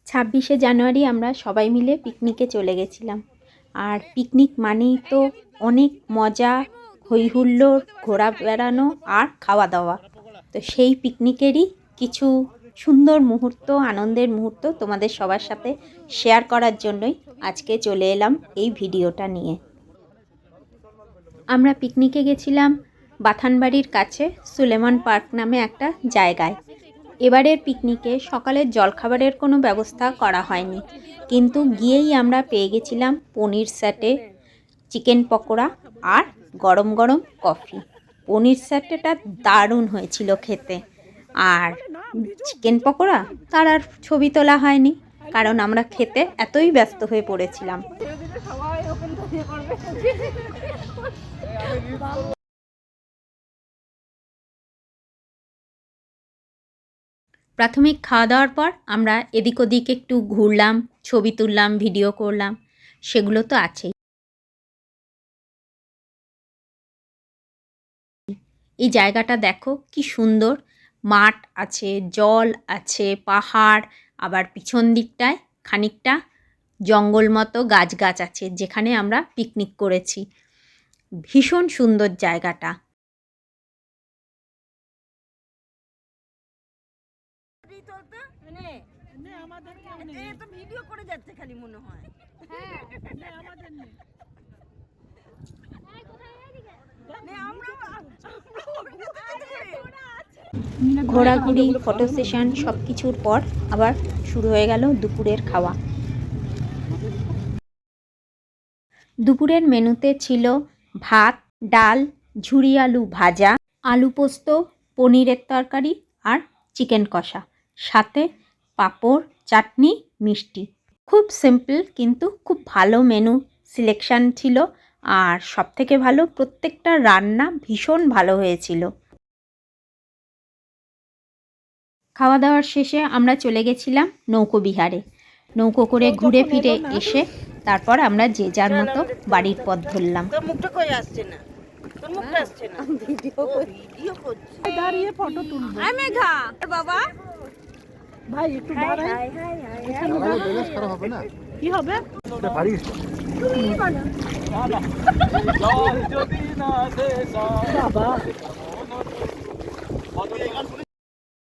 26শে জানুয়ারি আমরা সবাই মিলে পিকনিকে চলে গেছিলাম। আর পিকনিক মানেই তো অনেক মজা, হই হুল্লোড়, ঘোরা বেড়ানো আর খাওয়া দাওয়া। তো সেই পিকনিকেরই কিছু সুন্দর মুহূর্ত, আনন্দের মুহূর্ত তোমাদের সবার সাথে শেয়ার করার জন্যই আজকে চলে এলাম এই ভিডিওটা নিয়ে। আমরা পিকনিকে গেছিলাম বাথানবাড়ির কাছে সুলেমান পার্ক নামে একটা জায়গায়। এবারের পিকনিকে সকালের জলখাবারের কোনো ব্যবস্থা করা হয়নি, কিন্তু গিয়েই আমরা পেয়ে গেছিলাম পনির স্যাটে, চিকেন পকোড়া আর গরম গরম কফি। পনির স্যাটেটা দারুণ হয়েছিল খেতে, আর চিকেন পকোড়া তার আর ছবি তোলা হয়নি, কারণ আমরা খেতে এতই ব্যস্ত হয়ে পড়েছিলাম। প্রাথমিক খাওয়া দাওয়ার পর আমরা এদিক ওদিক একটু ঘুরলাম, ছবি তুললাম, ভিডিও করলাম, সেগুলো তো আছেই। এই জায়গাটা দেখো কি সুন্দর, মাঠ আছে, জল আছে, পাহাড়, আবার পিছন দিকটায় খানিকটা জঙ্গল মতো গাছ গাছ আছে, যেখানে আমরা পিকনিক করেছি। ভীষণ সুন্দর জায়গাটা। ঘোরাঘুরি, ফটো সেশন সব কিছুর পর আবার শুরু হয়ে গেল দুপুরের খাওয়া। দুপুরের মেনুতে ছিল ভাত, ডাল, ঝুরি আলু ভাজা, আলু পোস্ত, পনিরের তরকারি আর চিকেন কষা, সাথে পাঁপড়, চাটনি, মিষ্টি। খুব সিম্পল কিন্তু খুব ভালো মেনু সিলেকশান ছিল, আর সবথেকে ভালো প্রত্যেকটা রান্না ভীষণ ভালো হয়েছিল। খাওয়া দাওয়ার শেষে আমরা চলে গেছিলাম নৌকো বিহারে। নৌকো করে ঘুরে ফিরে এসে তারপর আমরা যে যার মতো বাড়ির পথ ধরলাম। দাঁড়িয়ে ফটো তুলবো বাবা। ভাই একটু দাঁড়াই, কি হবে? বাবা